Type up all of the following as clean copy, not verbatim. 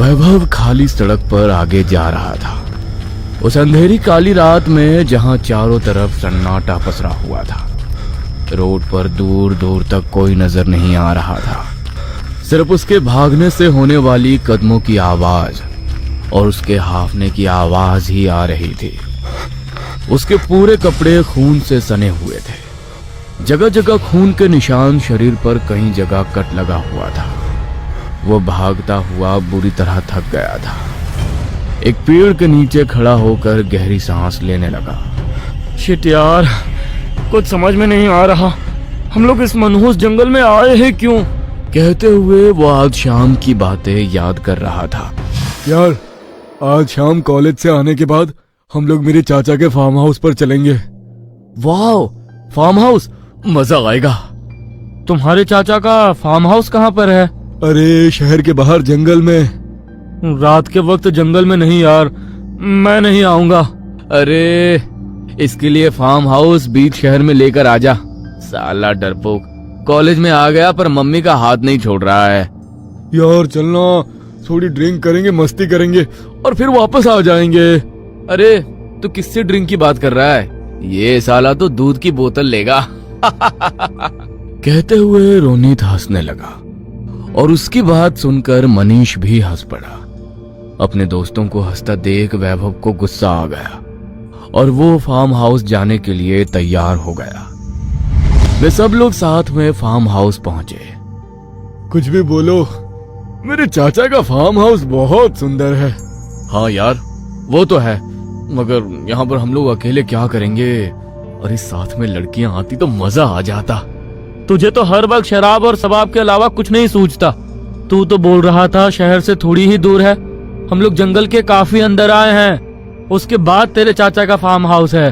वैभव खाली सड़क पर आगे जा रहा था। उस अंधेरी काली रात में जहां चारों तरफ सन्नाटा पसरा हुआ था। रोड पर दूर दूर तक कोई नजर नहीं आ रहा था। सिर्फ उसके भागने से होने वाली कदमों की आवाज और उसके हाफने की आवाज ही आ रही थी। उसके पूरे कपड़े खून से सने हुए थे। जगह जगह खून के निशान, शरीर पर कई जगह कट लगा हुआ था। वो भागता हुआ बुरी तरह थक गया था। एक पेड़ के नीचे खड़ा होकर गहरी सांस लेने लगा। शिट यार, कुछ समझ में नहीं आ रहा, हम लोग इस मनहूस जंगल में आए हैं क्यों? कहते हुए वो आज शाम की बातें याद कर रहा था। यार, आज शाम कॉलेज से आने के बाद हम लोग मेरे चाचा के फार्म हाउस पर चलेंगे। वाह, फार्म हाउस, मजा आएगा। तुम्हारे चाचा का फार्म हाउस कहाँ पर है? अरे शहर के बाहर जंगल में। रात के वक्त जंगल में नहीं यार, मैं नहीं आऊंगा। अरे इसके लिए फार्म हाउस बीच शहर में लेकर आजा। साला डरपोक, कॉलेज में आ गया पर मम्मी का हाथ नहीं छोड़ रहा है। यार चलना, थोड़ी ड्रिंक करेंगे, मस्ती करेंगे और फिर वापस आ जाएंगे। अरे तू किससे ड्रिंक की बात कर रहा है? ये साला तो दूध की बोतल लेगा। कहते हुए रोनित हंसने लगा और उसकी बात सुनकर मनीष भी हंस पड़ा। अपने दोस्तों को हंसता देख वैभव को गुस्सा आ गया और वो फार्म हाउस जाने के लिए तैयार हो गया। वे सब लोग साथ में फार्म हाउस पहुंचे। कुछ भी बोलो, मेरे चाचा का फार्म हाउस बहुत सुंदर है। हाँ यार, वो तो है, मगर यहाँ पर हम लोग अकेले क्या करेंगे? अरे साथ में लड़कियां आती तो मजा आ जाता। तुझे तो हर वक्त शराब और शबाब के अलावा कुछ नहीं सूझता। तू तो बोल रहा था शहर से थोड़ी ही दूर है, हम लोग जंगल के काफी अंदर आए हैं, उसके बाद तेरे चाचा का फार्म हाउस है।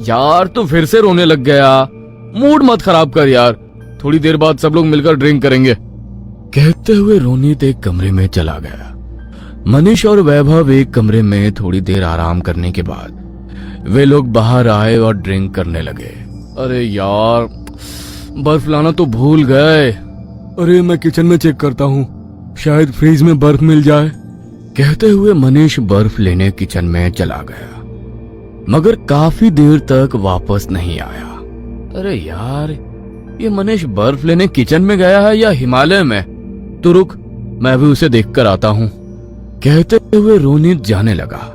यार तू फिर से रोने लग गया, मूड मत खराब कर यार, थोड़ी देर बाद सब लोग मिलकर ड्रिंक करेंगे। कहते हुए रोनित एक कमरे में चला गया। मनीष और वैभव एक कमरे में थोड़ी देर आराम करने के बाद वे लोग बाहर आए और ड्रिंक करने लगे। अरे यार, बर्फ लाना तो भूल गए। अरे मैं किचन में चेक करता हूँ, शायद फ्रीज में बर्फ मिल जाए। कहते हुए मनीष बर्फ लेने किचन में चला गया, मगर काफी देर तक वापस नहीं आया। अरे यार, ये मनीष बर्फ लेने किचन में गया है या हिमालय में? तो रुक, मैं भी उसे देखकर आता हूँ। कहते हुए रोनित जाने लगा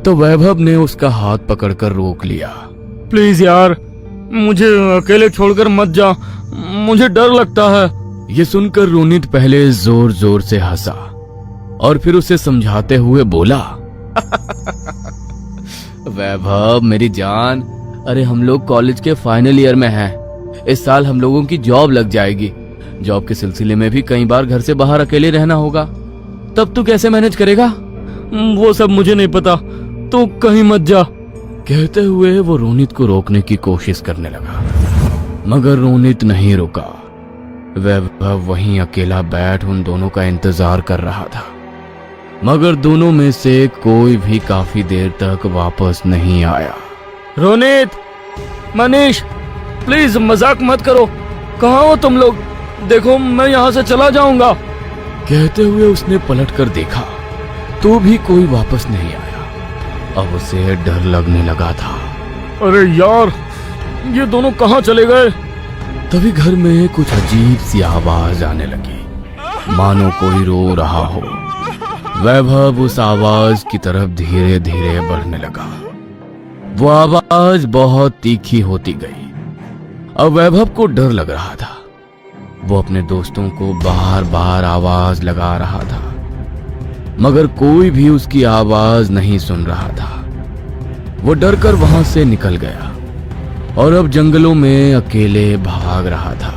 तो वैभव ने उसका हाथ पकड़कर रोक लिया। प्लीज यार, मुझे अकेले छोड़कर मत जा, मुझे डर लगता है। ये सुनकर रोनित पहले जोर जोर से हंसा और फिर उसे समझाते हुए बोला, वैभव मेरी जान, अरे हम लोग कॉलेज के फाइनल ईयर में हैं। इस साल हम लोगों की जॉब लग जाएगी। जॉब के सिलसिले में भी कई बार घर से बाहर अकेले रहना होगा, तब तू कैसे मैनेज करेगा? वो सब मुझे नहीं पता, तू कहीं मत जा। कहते हुए वो रोनित को रोकने की कोशिश करने लगा, मगर रोनित नहीं रुका। वैभव वहीं अकेला बैठ उन दोनों का इंतजार कर रहा था, मगर दोनों में से कोई भी काफी देर तक वापस नहीं आया। रोनित, मनीष, प्लीज मजाक मत करो, कहाँ हो तुम लोग? देखो मैं यहाँ से चला जाऊंगा। कहते हुए उसने पलटकर देखा तो भी कोई वापस नहीं आया। अब उसे डर लगने लगा था। अरे यार, ये दोनों कहाँ चले गए? तभी घर में कुछ अजीब सी आवाज आने लगी, मानो कोई रो रहा हो। वैभव उस आवाज की तरफ धीरे धीरे बढ़ने लगा। वो आवाज बहुत तीखी होती गई। अब वैभव को डर लग रहा था। वो अपने दोस्तों को बार बार आवाज लगा रहा था, मगर कोई भी उसकी आवाज नहीं सुन रहा था। वो डर कर वहां से निकल गया और अब जंगलों में अकेले भाग रहा था।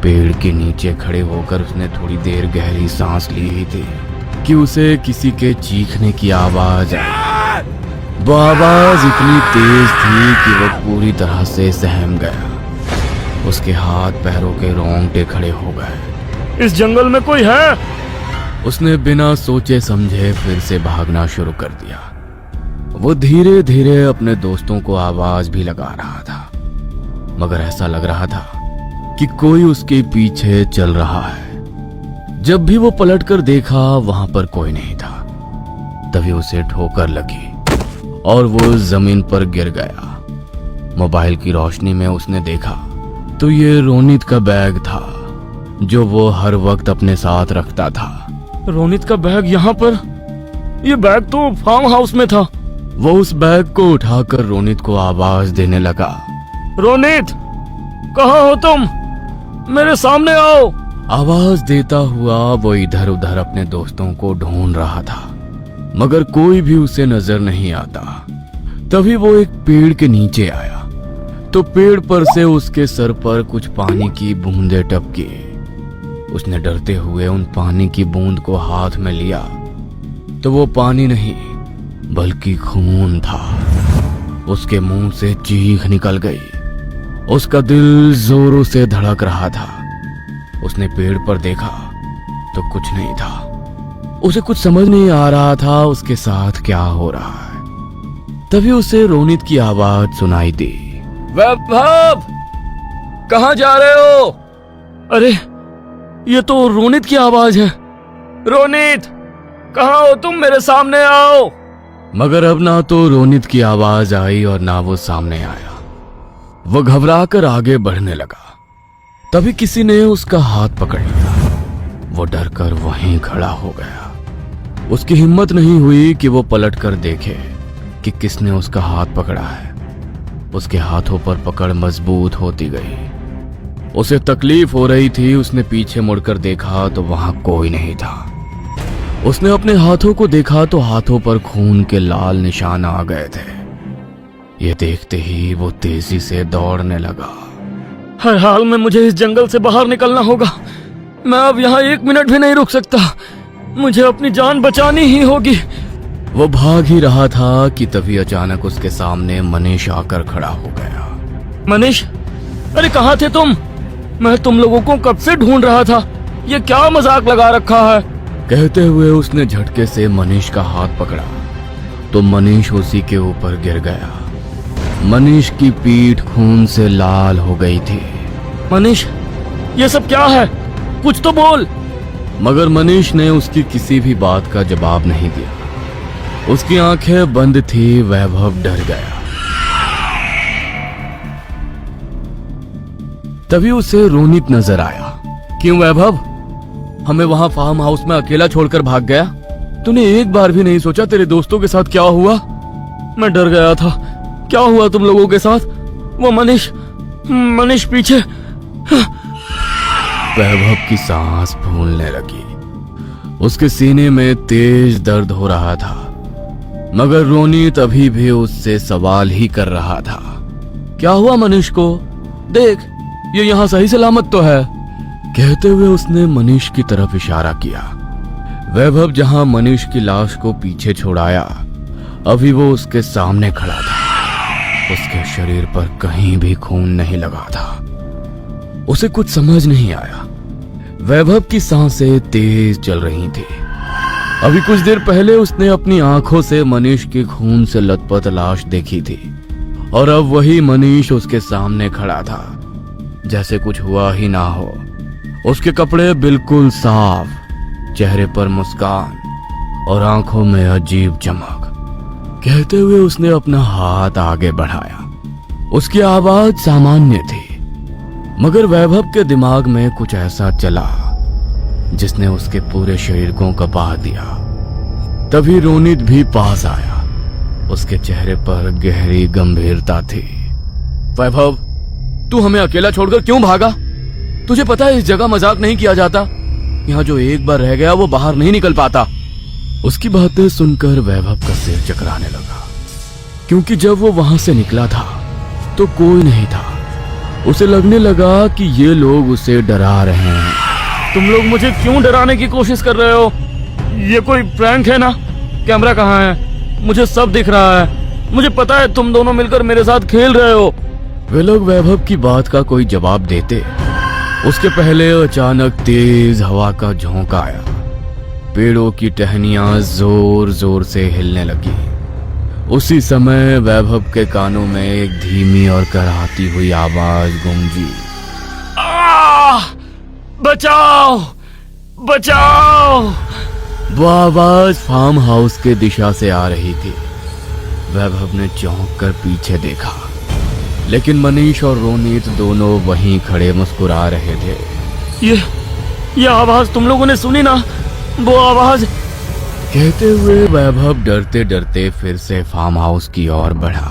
पेड़ के नीचे खड़े होकर उसने थोड़ी देर गहरी सांस ली ही थी कि उसे किसी के चीखने की आवाज आई। वो आवाज इतनी तेज थी कि वो पूरी तरह से सहम गया। उसके हाथ पैरों के रोंगटे खड़े हो गए। इस जंगल में कोई है? उसने बिना सोचे समझे फिर से भागना शुरू कर दिया। वो धीरे धीरे अपने दोस्तों को आवाज भी लगा रहा था, मगर ऐसा लग रहा था कि कोई उसके पीछे चल रहा है। जब भी वो पलटकर देखा वहां पर कोई नहीं था। तभी उसे ठोकर लगी और वो जमीन पर गिर गया। मोबाइल की रोशनी में उसने देखा तो ये रोनित का बैग था जो वो हर वक्त अपने साथ रखता था। रोनित का बैग यहाँ पर? ये बैग तो फार्म हाउस में था। वो उस बैग को उठाकर रोनित को आवाज देने लगा। रोनित, कहाँ हो तुम? मेरे सामने आओ। आवाज देता हुआ वो इधर उधर अपने दोस्तों को ढूंढ रहा था, मगर कोई भी उसे नजर नहीं आता। तभी वो एक पेड़ के नीचे आया तो पेड़ पर से उसके सर पर कुछ पानी की बूंदें टपकी। उसने डरते हुए उन पानी की बूंद को हाथ में लिया तो वो पानी नहीं बल्कि खून था। उसके मुंह से चीख निकल गई। उसका दिल जोरों से धड़क रहा था। उसने पेड़ पर देखा तो कुछ नहीं था। उसे कुछ समझ नहीं आ रहा था उसके साथ क्या हो रहा है। तभी उसे रोनित की आवाज सुनाई दी। वैभव, कहाँ जा रहे हो? अरे ये तो रोनित की आवाज है। रोनित, कहाँ हो तुम? मेरे सामने आओ। मगर अब ना तो रोनित की आवाज आई और ना वो सामने आया। वो घबराकर आगे बढ़ने लगा। तभी किसी ने उसका हाथ पकड़ लिया। वो डरकर वहीं खड़ा हो गया। उसकी हिम्मत नहीं हुई कि वो पलटकर देखे कि किसने उसका हाथ पकड़ा है। उसके हाथों पर पकड़ मजबूत होती गई। उसे तकलीफ हो रही थी। उसने पीछे मुड़कर देखा तो वहां कोई नहीं था। उसने अपने हाथों को देखा तो हाथों पर खून के लाल निशान आ गए थे। ये देखते ही वो तेजी से दौड़ने लगा। हर हाल में मुझे इस जंगल से बाहर निकलना होगा। मैं अब यहाँ 1 मिनट भी नहीं रुक सकता। मुझे अपनी जान बचानी ही होगी। वो भाग ही रहा था कि तभी अचानक उसके सामने मनीष आकर खड़ा हो गया। मनीष, अरे कहाँ थे तुम? मैं तुम लोगों को कब से ढूंढ रहा था। ये क्या मजाक लगा रखा है? कहते हुए उसने झटके से मनीष का हाथ पकड़ा तो मनीष उसी के ऊपर गिर गया। मनीष की पीठ खून से लाल हो गई थी। मनीष, ये सब क्या है? कुछ तो बोल। मगर मनीष ने उसकी किसी भी बात का जवाब नहीं दिया। उसकी आंखें बंद थी। वैभव डर गया। तभी उसे रोनित नजर आया। क्यों वैभव, हमें वहां फार्म हाउस में अकेला छोड़कर भाग गया? तूने एक बार भी नहीं सोचा तेरे दोस्तों के साथ क्या हुआ? मैं डर गया था। क्या हुआ तुम लोगों के साथ? वो मनीष पीछे। वैभव की सांस फूलने लगी। उसके सीने में तेज दर्द हो रहा था, मगर रोनित अभी भी उससे सवाल ही कर रहा था। क्या हुआ मनीष को? देख, ये यहाँ सही सलामत तो है। कहते हुए उसने मनीष की तरफ इशारा किया। वैभव जहां मनीष की लाश को पीछे छोड़ाया, अभी वो उसके सामने खड़ा था। उसके शरीर पर कहीं भी खून नहीं लगा था। उसे कुछ समझ नहीं आया। वैभव की सांसें तेज चल रही थी। अभी कुछ देर पहले उसने अपनी आंखों से मनीष की खून से लथपथ लाश देखी थी और अब वही मनीष उसके सामने खड़ा था, जैसे कुछ हुआ ही ना हो। उसके कपड़े बिल्कुल साफ, चेहरे पर मुस्कान और आंखों में अजीब चमक। कहते हुए उसने अपना हाथ आगे बढ़ाया। उसकी आवाज सामान्य थी, मगर वैभव के दिमाग में कुछ ऐसा चला जिसने उसके पूरे शरीर को कपा दिया। तभी रोनित भी पास आया। उसके चेहरे पर गहरी गंभीरता थी। वैभव, तू हमें अकेला छोड़कर क्यों भागा? तुझे पता है इस जगह मजाक नहीं किया जाता। यहाँ जो एक बार रह गया वो बाहर नहीं निकल पाता। उसकी बातें सुनकर वैभव का सिर चकराने लगा, क्योंकि जब वो वहां से निकला था तो कोई नहीं था। उसे लगने लगा कि ये लोग उसे डरा रहे हैं। तुम लोग मुझे क्यों डराने की कोशिश कर रहे हो? ये कोई प्रैंक है ना? कैमरा कहाँ है? मुझे सब दिख रहा है। मुझे पता है तुम दोनों मिलकर मेरे साथ खेल रहे हो। वे लोग वैभव की बात का कोई जवाब देते, उसके पहले अचानक तेज हवा का झोंका आया। पेड़ों की टहनियां जोर जोर से हिलने लगी। उसी समय वैभव के कानों में एक धीमी और कराहती हुई आवाज गूंजी। बचाओ, बचाओ। वो आवाज फार्म हाउस के दिशा से आ रही थी। वैभव ने चौंक कर पीछे देखा, लेकिन मनीष और रोनित दोनों वहीं खड़े मुस्कुरा रहे थे। ये आवाज तुम लोगों ने सुनी ना? वो आवाज, कहते हुए वैभव डरते डरते फिर से फार्म हाउस की ओर बढ़ा।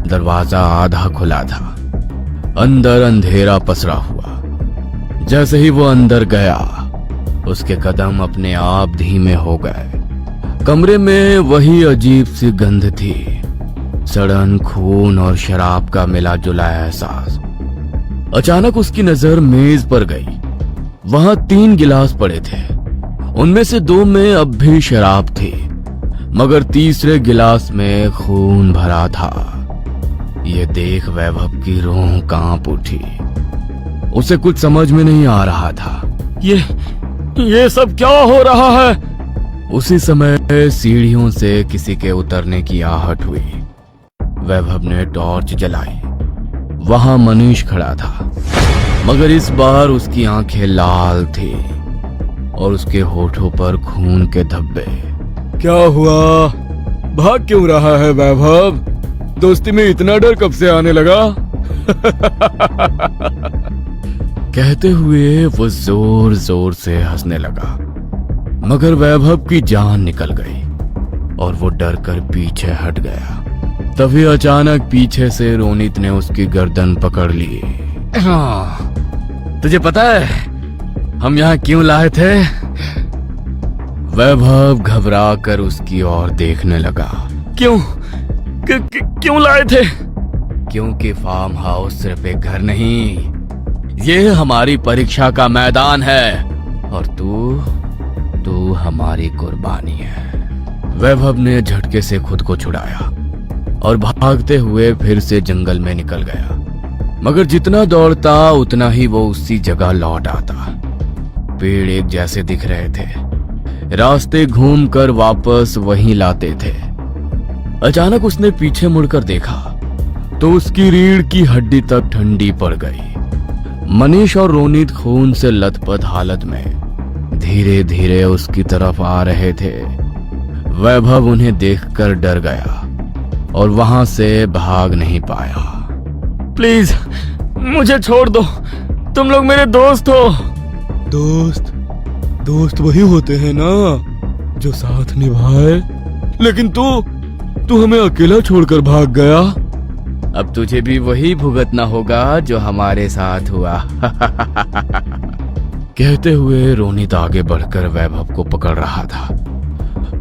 दरवाजा आधा खुला था, अंदर अंधेरा पसरा हुआ। जैसे ही वो अंदर गया, उसके कदम अपने आप धीमे हो गए। कमरे में वही अजीब सी गंध थी, सड़न, खून और शराब का मिला जुला एहसास। अचानक उसकी नजर मेज पर गई। वहां 3 गिलास पड़े थे। उनमें से 2 में अब भी शराब थी, मगर तीसरे गिलास में खून भरा था। ये देख वैभव की रूह कांप उठी। उसे कुछ समझ में नहीं आ रहा था। ये सब क्या हो रहा है? उसी समय सीढ़ियों से किसी के उतरने की आहट हुई। वैभव ने टॉर्च जलाई। वहां मनीष खड़ा था, मगर इस बार उसकी आंखें लाल थी और उसके होठों पर खून के धब्बे। क्या हुआ? भाग क्यों रहा है वैभव? दोस्ती में इतना डर कब से आने लगा? कहते हुए वो जोर जोर से हंसने लगा, मगर वैभव की जान निकल गई और वो डर कर पीछे हट गया। तभी अचानक पीछे से रोनित ने उसकी गर्दन पकड़ ली। हाँ, तुझे पता है हम यहाँ क्यों लाए थे? वैभव घबरा कर उसकी ओर देखने लगा। क्यों लाए थे? क्योंकि फार्म हाउस सिर्फ एक घर नहीं, ये हमारी परीक्षा का मैदान है और तू हमारी कुर्बानी है। वैभव ने झटके से खुद को छुड़ाया और भागते हुए फिर से जंगल में निकल गया, मगर जितना दौड़ता उतना ही वो उसी जगह लौट आता। पेड़ एक जैसे दिख रहे थे, रास्ते घूमकर वापस वहीं लाते थे। अचानक उसने पीछे मुड़कर देखा तो उसकी रीढ़ की हड्डी तक ठंडी पड़ गई। मनीष और रोनित खून से लथपथ हालत में धीरे धीरे उसकी तरफ आ रहे थे। वैभव उन्हें देखकर डर गया और वहां से भाग नहीं पाया। प्लीज मुझे छोड़ दो, तुम लोग मेरे दोस्त हो। दोस्त वही होते हैं ना जो साथ निभाए, लेकिन तू हमें अकेला छोड़कर भाग गया। अब तुझे भी वही भुगतना होगा जो हमारे साथ हुआ। कहते हुए रोनित आगे बढ़कर वैभव को पकड़ रहा था,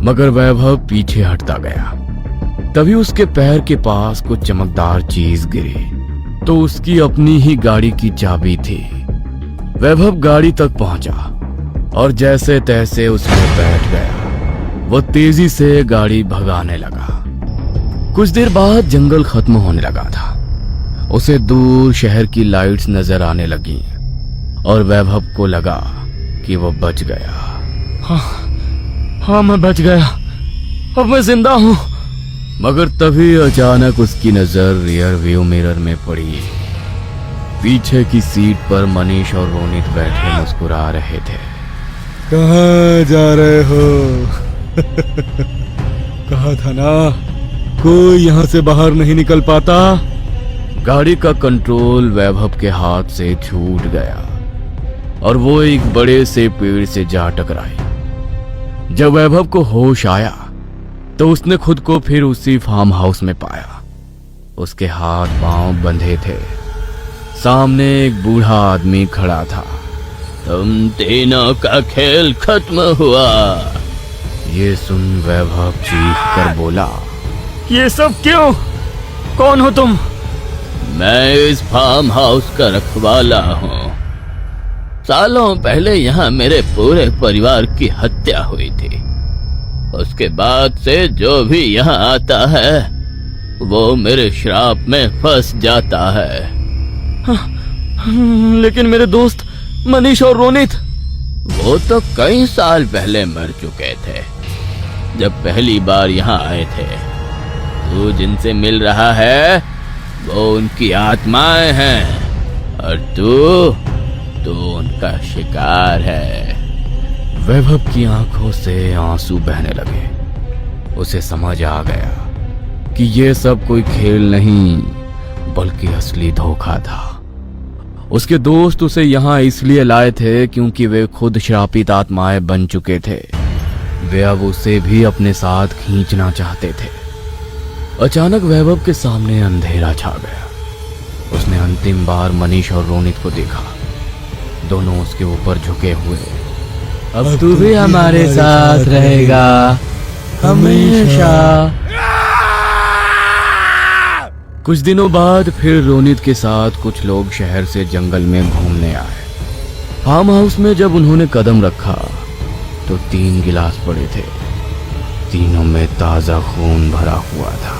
मगर वैभव पीछे हटता गया। तभी उसके पैर के पास कुछ चमकदार चीज गिरी तो उसकी अपनी ही गाड़ी की चाबी थी। वैभव गाड़ी तक पहुंचा और जैसे तैसे उसमें बैठ गया। वो तेजी से गाड़ी भगाने लगा। कुछ देर बाद जंगल खत्म होने लगा था। उसे दूर शहर की लाइट्स नजर आने लगी और वैभव को लगा कि वो बच गया। हाँ, मैं बच गया, अब मैं जिंदा हूं। मगर तभी अचानक उसकी नजर रियर व्यू मिरर में पड़ी। पीछे की सीट पर मनीष और रोनित बैठे मुस्कुरा रहे थे। कहाँ जा रहे हो? कहा था ना कोई यहाँ से बाहर नहीं निकल पाता। गाड़ी का कंट्रोल वैभव के हाथ से छूट गया और वो एक बड़े से पेड़ से जा टकराई। जब वैभव को होश आया तो उसने खुद को फिर उसी फार्म हाउस में पाया। उसके हाथ पांव बंधे थे। सामने एक बूढ़ा आदमी खड़ा था। तुम तीनों का खेल खत्म हुआ। ये सुन वैभव चीख कर बोला, ये सब क्यों? कौन हो तुम? मैं इस फार्म हाउस का रखवाला हूँ। सालों पहले यहाँ मेरे पूरे परिवार की हत्या हुई थी। उसके बाद से जो भी यहाँ आता है वो मेरे श्राप में फंस जाता है। लेकिन मेरे दोस्त मनीष और रोनित, वो तो कई साल पहले मर चुके थे जब पहली बार यहाँ आए थे। तू जिनसे मिल रहा है वो उनकी आत्माएं हैं और तू उनका शिकार है। वैभव की आंखों से आंसू बहने लगे। उसे समझ आ गया कि यह सब कोई खेल नहीं बल्कि असली धोखा था। उसके दोस्त उसे यहां इसलिए लाए थे क्योंकि वे खुद श्रापित आत्माएं बन चुके थे। वे अब उसे भी अपने साथ खींचना चाहते थे। अचानक वैभव के सामने अंधेरा छा गया। उसने अंतिम बार मनीष और रोनित को देखा। दोनों उसके ऊपर झुके हुए। अब तू भी हमारे साथ रहेगा हमेशा। कुछ दिनों बाद फिर रोनित के साथ कुछ लोग शहर से जंगल में घूमने आए। फार्म हाउस में जब उन्होंने कदम रखा तो 3 गिलास पड़े थे। तीनों में ताजा खून भरा हुआ था।